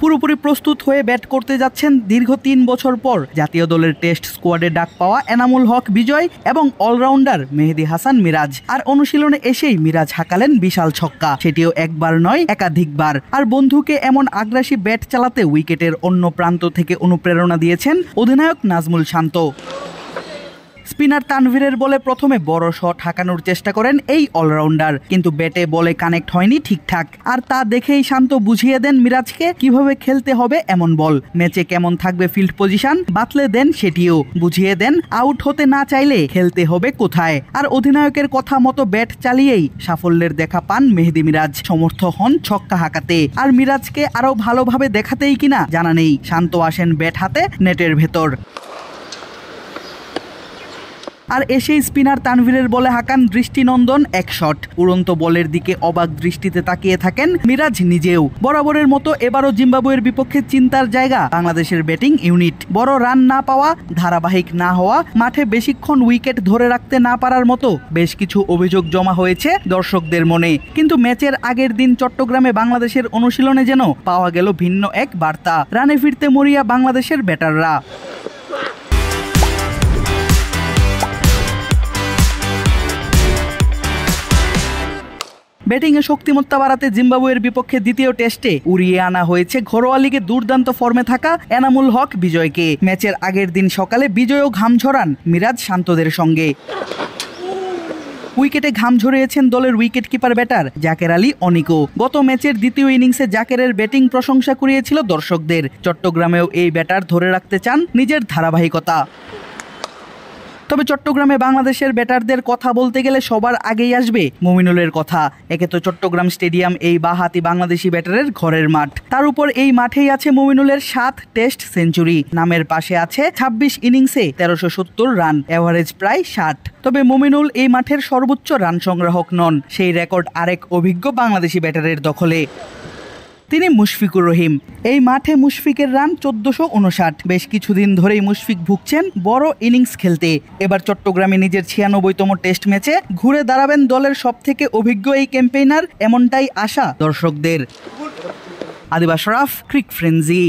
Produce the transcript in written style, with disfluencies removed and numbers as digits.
পুরোপুরি প্রস্তুত হয়ে ব্যাট করতে যাচ্ছেন দীর্ঘ ৩ বছর পর জাতীয় দলের টেস্ট স্কোয়াডে ডাক পাওয়া এনামুল হক বিজয় এবং অলরাউন্ডার মেহেদী হাসান মিরাজ। আর অনুশীলনে এসেই মিরাজ হাঁকালেন বিশাল ছক্কা, সেটিও একবার নয় একাধিকবার। আর বন্ধুকে এমন আগ্রাসী ব্যাট চালাতে উইকেটের অন্য প্রান্ত থেকে অনুপ্রেরণা দিয়েছেন অধিনায়ক নাজমুল শান্ত। স্পিনার তানভীরের বলে প্রথমে বড় শট হাঁকানোর চেষ্টা করেন এই অলরাউন্ডার, কিন্তু ব্যাটে বলে কানেক্ট হয়নি ঠিকঠাক। আর তা দেখেই শান্ত বুঝিয়ে দেন মিরাজকে কিভাবে খেলতে হবে এমন বল, ম্যাচে কেমন থাকবে ফিল্ড পজিশন বাতলে দেন সেটিও, বুঝিয়ে দেন আউট হতে না চাইলে খেলতে হবে কোথায়। আর অধিনায়কের কথা মতো ব্যাট চালিয়েই সাফল্যের দেখা পান মেহেদী মিরাজ, সমর্থ হন ছক্কা হাঁকাতে। আর মিরাজকে আরো ভালোভাবে দেখাতেই কিনা জানা নেই, শান্ত আসেন ব্যাট হাতে নেটের ভেতর। আর এসেই স্পিনার তানভীরের বলে হাঁকান দৃষ্টিনন্দন এক শট। উড়ন্ত বলের দিকে অবাক দৃষ্টিতে তাকিয়ে থাকেন মিরাজ নিজেও। বরাবরের মতো এবারও জিম্বাবুয়ের বিপক্ষে চিন্তার জায়গা বাংলাদেশের ব্যাটিং ইউনিট। বড় রান না পাওয়া, ধারাবাহিক না হওয়া, মাঠে বেশিক্ষণ উইকেট ধরে রাখতে না পারার মতো বেশ কিছু অভিযোগ জমা হয়েছে দর্শকদের মনে। কিন্তু ম্যাচের আগের দিন চট্টগ্রামে বাংলাদেশের অনুশীলনে যেন পাওয়া গেল ভিন্ন এক বার্তা। রানে ফিরতে মরিয়া বাংলাদেশের ব্যাটাররা। ব্যাটিংয়ে শক্তিমত্তা বাড়াতে জিম্বাবুয়ের বিপক্ষে দ্বিতীয় টেস্টে উড়িয়ে আনা হয়েছে ঘরোয়া লিগে দুর্দান্ত ফর্মে থাকা এনামুল হক বিজয়কে। ম্যাচের আগের দিন সকালে বিজয়ও ঘাম ঝরান মিরাজ শান্তদের সঙ্গে। উইকেটে ঘাম ঝরিয়েছেন দলের wicket keeper batter Jaker Ali অনিকো। গত ম্যাচের দ্বিতীয় ইনিংসে জাকেরের ব্যাটিং প্রশংসা কুড়িয়েছিল দর্শকদের। চট্টগ্রামেও এই ব্যাটার ধরে রাখতে চান নিজের ধারাবাহিকতা। তবে চট্টগ্রামে বাংলাদেশের ব্যাটারদের কথা বলতে গেলে সবার আগেই আসবে মুমিনুলের কথা। একে তো চট্টগ্রাম স্টেডিয়াম এই বাঁহাতি বাংলাদেশি ব্যাটারের ঘরের মাঠ, তার উপর এই মাঠেই আছে মুমিনুলের 7 টেস্ট সেঞ্চুরি, নামের পাশে আছে 26 ইনিংসে 1370 রান, এভারেজ প্রায় 60। তবে মুমিনুল এই মাঠের সর্বোচ্চ রান সংগ্রাহক নন, সেই রেকর্ড আরেক অভিজ্ঞ বাংলাদেশি ব্যাটারের দখলে, তিনি মুশফিকুর রহিম। এই মাঠে মুশফিকের রান 1459। বেশ কিছুদিন ধরেই মুশফিক ভুগছেন বড় ইনিংস খেলতে। এবার চট্টগ্রামে নিজের 96তম টেস্ট ম্যাচে ঘুরে দাঁড়াবেন দলের সবথেকে অভিজ্ঞ এই ক্যাম্পেইনার, এমনটাই আশা দর্শকদের। আদিব আশরাফ, ক্রিক ফ্রেন্জি।